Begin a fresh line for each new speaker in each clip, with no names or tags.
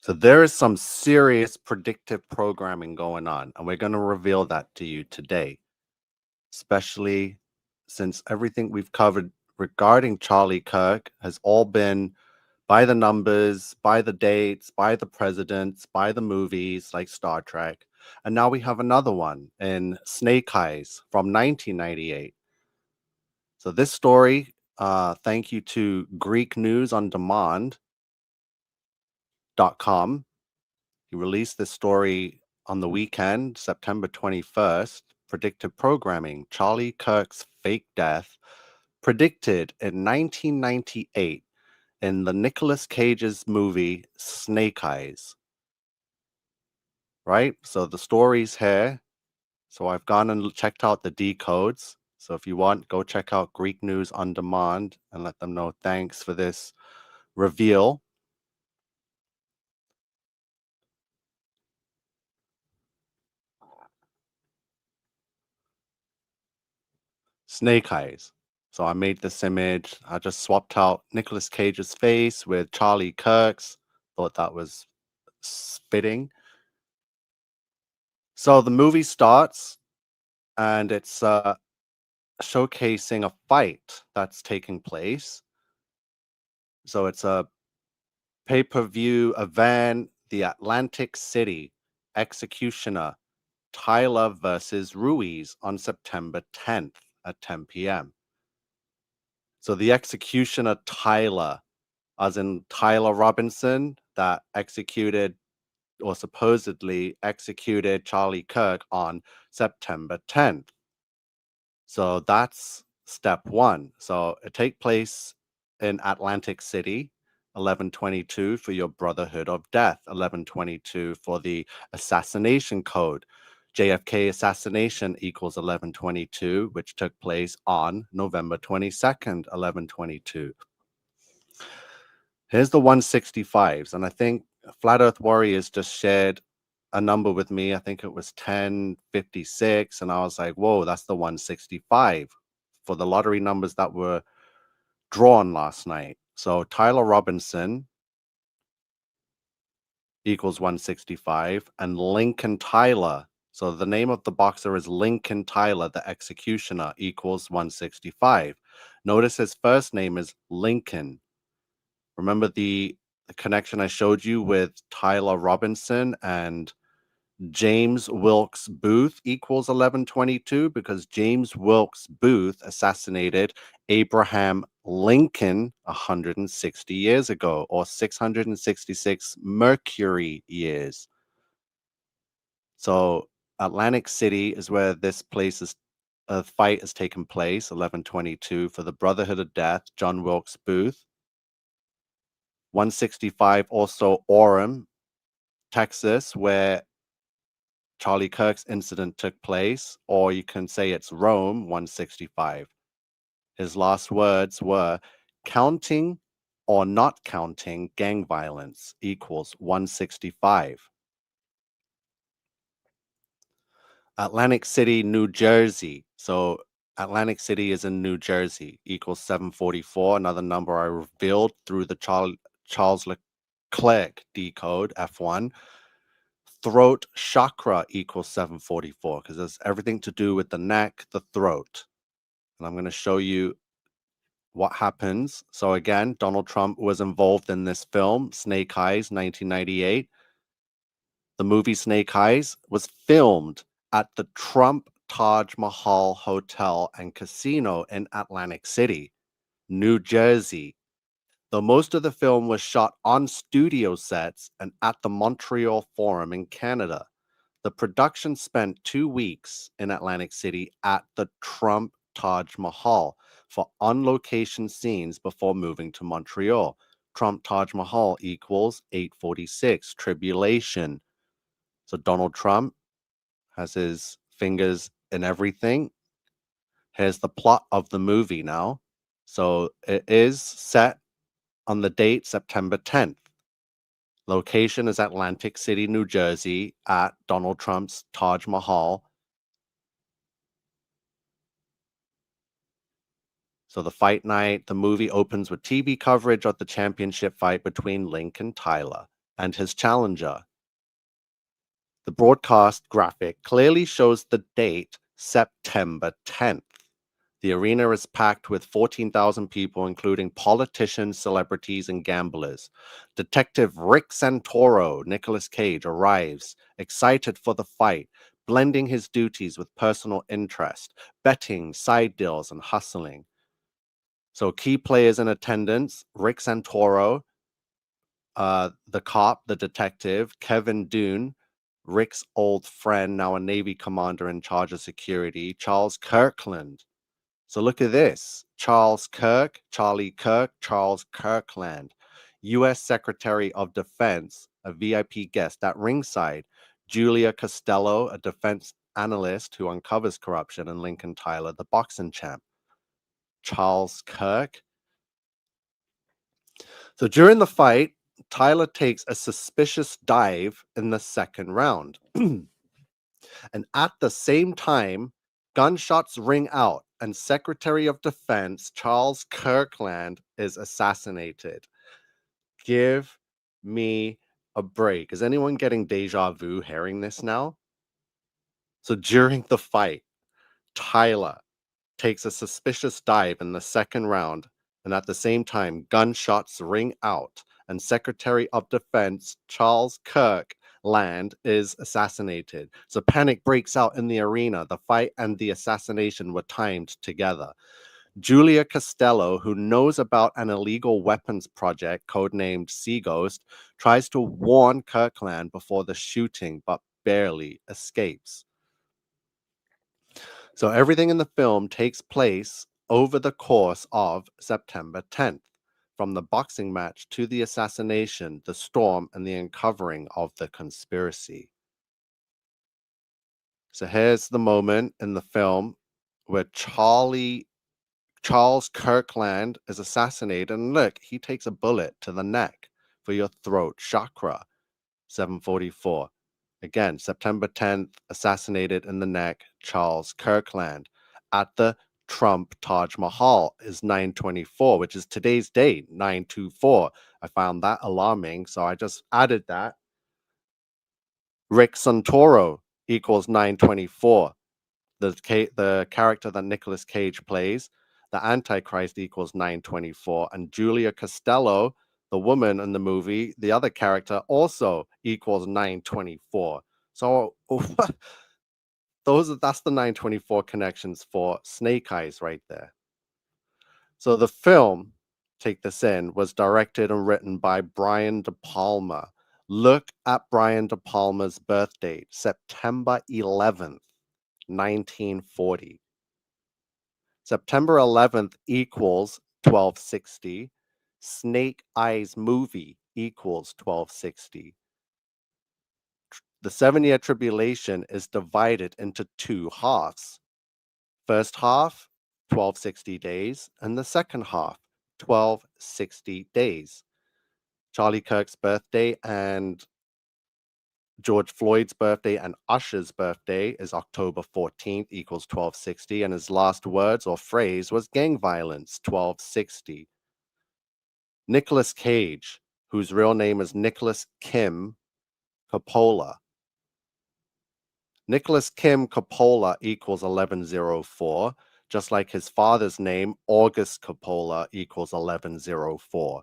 So there is some serious predictive programming going on, and we're going to reveal that to you today, especially since everything we've covered regarding Charlie Kirk has all been by the numbers, by the dates, by the presidents, by the movies like Star Trek. And now we have another one in Snake Eyes from 1998. So this story, thank you to Greek News on Demand.com. He released this story on the weekend, September 21st. Predictive programming, Charlie Kirk's fake death, predicted in 1998 in the Nicolas Cage's movie Snake Eyes. Right? So the story's here. So I've gone and checked out the decodes. So if you want, go check out Greek News on Demand and let them know thanks for this reveal. Snake Eyes. So I made this image. I just swapped out Nicolas Cage's face with Charlie Kirk's. Thought that was fitting. So the movie starts and it's showcasing a fight that's taking place. So it's a pay-per-view event, the Atlantic City Executioner Tyler versus Ruiz on September 10th at 10 p.m. So the executioner Tyler, as in Tyler Robinson, that executed or supposedly executed Charlie Kirk on September 10th. So that's step one. So it take place in Atlantic City, 1122 for your Brotherhood of Death, 1122 for the assassination code. JFK assassination equals 1122, which took place on November 22nd, 1122. Here's the 165s. And I think Flat Earth Warriors just shared a number with me. I think it was 1056. And I was like, whoa, that's the 165 for the lottery numbers that were drawn last night. So Tyler Robinson equals 165 and Lincoln Tyler. So the name of the boxer is Lincoln Tyler, the executioner, equals 165. Notice his first name is Lincoln. Remember the connection I showed you with Tyler Robinson and James Wilkes Booth equals 1122 because James Wilkes Booth assassinated Abraham Lincoln 160 years ago, or 666 Mercury years. So Atlantic City is where this place is. A fight has taken place, 1122 for the Brotherhood of Death, John Wilkes Booth. 165 also Orem, Texas, where Charlie Kirk's incident took place, or you can say it's Rome, 165. His last words were counting or not counting gang violence equals 165. Atlantic City, New Jersey. So Atlantic City is in New Jersey equals 744. Another number I revealed through the Charles Leclerc decode, F1. Throat chakra equals 744 because it's everything to do with the neck, the throat. And I'm going to show you what happens. So again, Donald Trump was involved in this film, Snake Eyes, 1998. The movie Snake Eyes was filmed at the Trump Taj Mahal Hotel and Casino in Atlantic City, New Jersey. Though most of the film was shot on studio sets and at the Montreal Forum in Canada. The production spent 2 weeks in Atlantic City at the Trump Taj Mahal for on-location scenes before moving to Montreal. Trump Taj Mahal equals 846, tribulation. So Donald Trump has his fingers in everything. Here's the plot of the movie now. So it is set on the date September 10th. Location is Atlantic City, New Jersey, at Donald Trump's Taj Mahal. So the fight night, the movie opens with TV coverage of the championship fight between Link and Tyler. and his challenger. The broadcast graphic clearly shows the date September 10th. The arena is packed with 14,000 people, including politicians, celebrities, and gamblers. Detective Rick Santoro, Nicolas Cage, arrives, excited for the fight, blending his duties with personal interest, betting, side deals, and hustling. So, key players in attendance: Rick Santoro, the cop, the detective, Kevin Dune, Rick's old friend, now a Navy commander in charge of security, Charles Kirkland. So look at this: Charlie Kirk, Charles Kirkland, U.S. Secretary of Defense, a VIP guest at ringside, Julia Costello, a defense analyst who uncovers corruption, and Lincoln Tyler, the boxing champ. Charles Kirk. So during the fight, Tyler takes a suspicious dive in the second round. And at the same time, gunshots ring out, and Secretary of Defense Charles Kirkland is assassinated. Give me a break. Is anyone getting deja vu hearing this now? So during the fight, Tyler takes a suspicious dive in the second round, and at the same time, gunshots ring out, and Secretary of Defense Charles Kirkland is assassinated. So panic breaks out in the arena. The fight and the assassination were timed together. Julia Costello, who knows about an illegal weapons project codenamed Sea Ghost, tries to warn Kirkland before the shooting, but barely escapes. So everything in the film takes place over the course of September 10th, from the boxing match to the assassination, the storm, and the uncovering of the conspiracy. So here's the moment in the film where Charles Kirkland is assassinated, and look, he takes a bullet to the neck for your throat chakra. 744. Again, September 10th, assassinated in the neck, Charles Kirkland. At the Trump Taj Mahal is 924, which is today's date, 924. I found that alarming, so I just added that. Rick Santoro equals 924. The character that Nicolas Cage plays, the Antichrist, equals 924. And Julia Costello, the woman in the movie, the other character, also equals 924. So that's the 924 connections for Snake Eyes right there. So the film, take this in, was directed and written by Brian De Palma. Look at Brian De Palma's birth date, September 11th, 1940. September 11th equals 1260. Snake Eyes movie equals 1260. The 7-year tribulation is divided into two halves. First half, 1260 days, and the second half, 1260 days. Charlie Kirk's birthday and George Floyd's birthday and Usher's birthday is October 14th, equals 1260, and his last words or phrase was gang violence, 1260. Nicolas Cage, whose real name is Nicholas Kim Coppola. Nicholas Kim Coppola equals 1104, just like his father's name, August Coppola, equals 1104.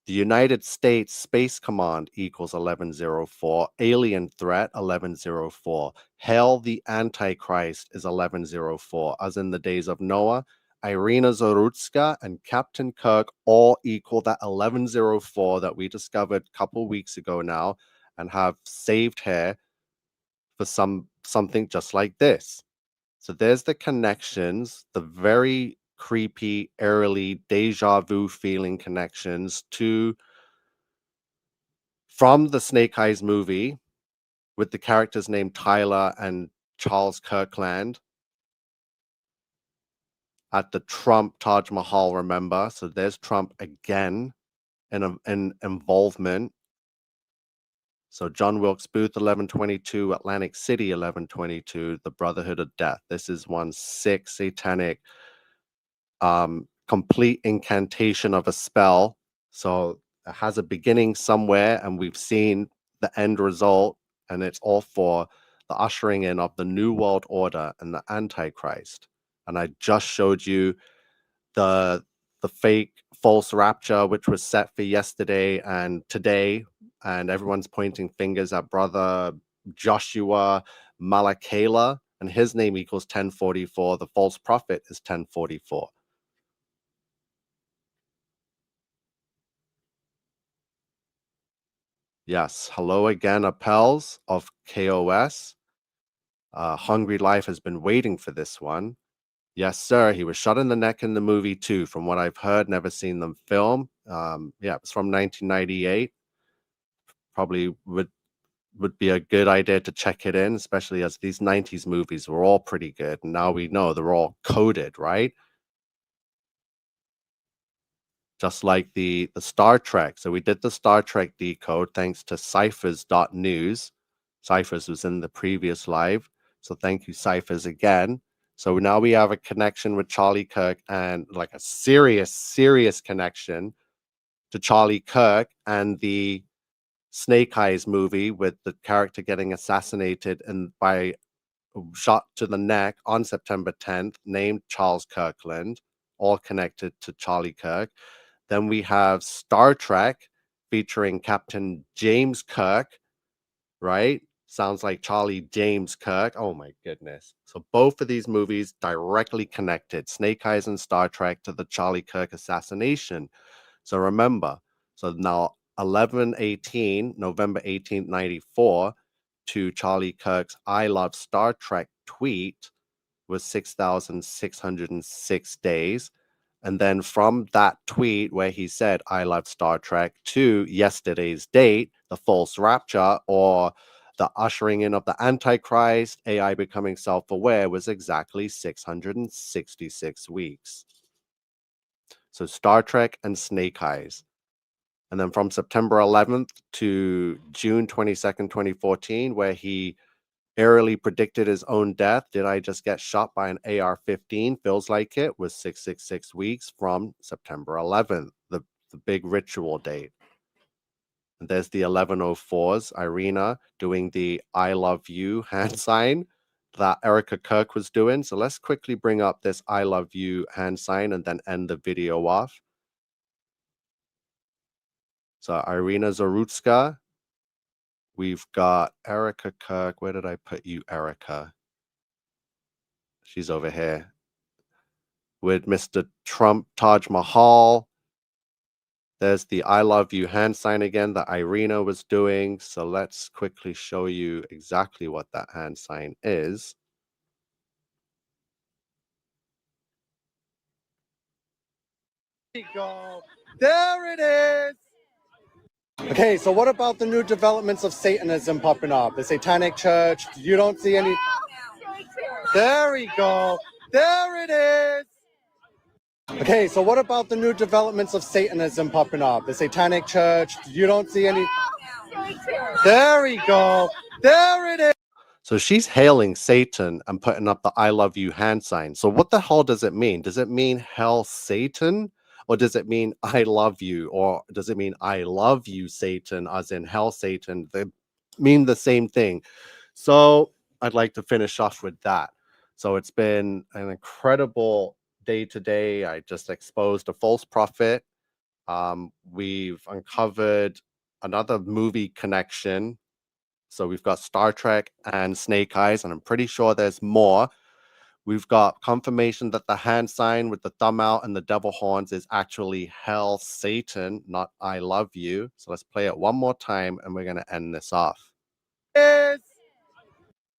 The United States Space Command equals 1104. Alien threat 1104. Hail the Antichrist is 1104. As in the days of Noah, Irina Zorutska and Captain Kirk all equal that 1104 that we discovered a couple weeks ago now and have saved here for something just like this. So there's the connections, the very creepy, eerily deja vu feeling connections from the Snake Eyes movie with the characters named Tyler and Charles Kirkland at the Trump Taj Mahal, remember? So there's Trump again in involvement. So John Wilkes Booth, 1122, Atlantic City, 1122, the Brotherhood of Death. This is one sick satanic complete incantation of a spell. So has a beginning somewhere, and we've seen the end result, and it's all for the ushering in of the New World Order and the Antichrist. And I just showed you the fake false rapture, which was set for yesterday and today, and everyone's pointing fingers at brother Joshua Malakela, and his name equals 1044. The false prophet is 1044. Yes. Hello again, Appels of KOS. Hungry Life has been waiting for this one. Yes, sir. He was shot in the neck in the movie too, from what I've heard. Never seen them film. Yeah, it's from 1998. Probably would be a good idea to check it in, especially as these 90s movies were all pretty good. And now we know they're all coded, right? Just like the Star Trek. So we did the Star Trek decode thanks to ciphers.news. Ciphers was in the previous live. So thank you, Ciphers, again. So now we have a connection with Charlie Kirk, and like a serious, serious connection to Charlie Kirk and the Snake Eyes movie with the character getting assassinated and by shot to the neck on September 10th, named Charles Kirkland, all connected to Charlie Kirk. Then we have Star Trek featuring Captain James Kirk, right? Sounds like Charlie James Kirk. Oh my goodness. So both of these movies directly connected, Snake Eyes and Star Trek, to the Charlie Kirk assassination. So remember, so now 11/18, November 18th, 94, to Charlie Kirk's I Love Star Trek tweet was 6,606 days. And then from that tweet where he said, I love Star Trek, to yesterday's date, the false rapture or the ushering in of the Antichrist, AI becoming self aware, was exactly 666 weeks. So Star Trek and Snake Eyes. And then from September 11th to June 22nd, 2014, where he airily predicted his own death. Did I just get shot by an AR-15? Feels like it. Was 666 weeks from September 11th, the big ritual date. And there's the 1104s, Irina doing the I love you hand sign that Erica Kirk was doing. So let's quickly bring up this I love you hand sign and then end the video off. So Irina Zarutska. We've got Erica Kirk. Where did I put you, Erica? She's over here. With Mr. Trump Taj Mahal. There's the I love you hand sign again that Irina was doing. So let's quickly show you exactly what that hand sign is. There you go. There it is. Okay, so what about the new developments of Satanism popping up? The Satanic Church, you don't see any. There we go. There it is. Okay, so what about the new developments of Satanism popping up? The Satanic Church, you don't see any. There we go. There it is. So she's hailing Satan and putting up the I love you hand sign. So what the hell does it mean? Does it mean hell Satan? Or does it mean I love you? Or does it mean I love you, Satan, as in hell Satan? They mean the same thing. So I'd like to finish off with that. So it's been an incredible day today. I just exposed a false prophet. We've uncovered another movie connection. So we've got Star Trek and Snake Eyes, and I'm pretty sure there's more. We've got confirmation that the hand sign with the thumb out and the devil horns is actually hell Satan, not I love you. So let's play it one more time and we're going to end this off. Yes.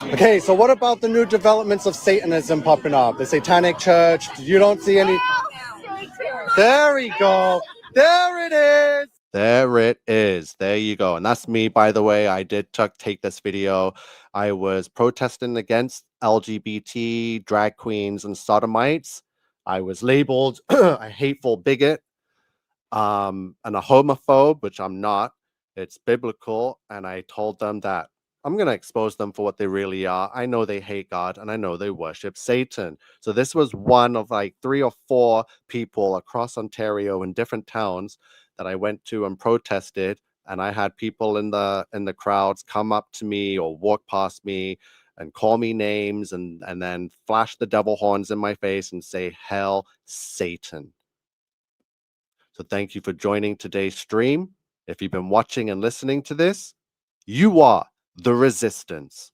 Okay, so what about the new developments of Satanism popping up? The Satanic Church, you don't see any. There we go. There it is. There it is. There you go. And that's me, by the way. I did take this video. I was protesting against LGBT, drag queens, and sodomites. I was labeled a hateful bigot and a homophobe, which I'm not. It's biblical. And I told them that I'm going to expose them for what they really are. I know they hate God and I know they worship Satan. So this was one of like 3 or 4 people across Ontario in different towns that I went to and protested, and I had people in the crowds come up to me or walk past me and call me names and then flash the devil horns in my face and say, "Hell, Satan." So thank you for joining today's stream. If you've been watching and listening to this, you are the resistance.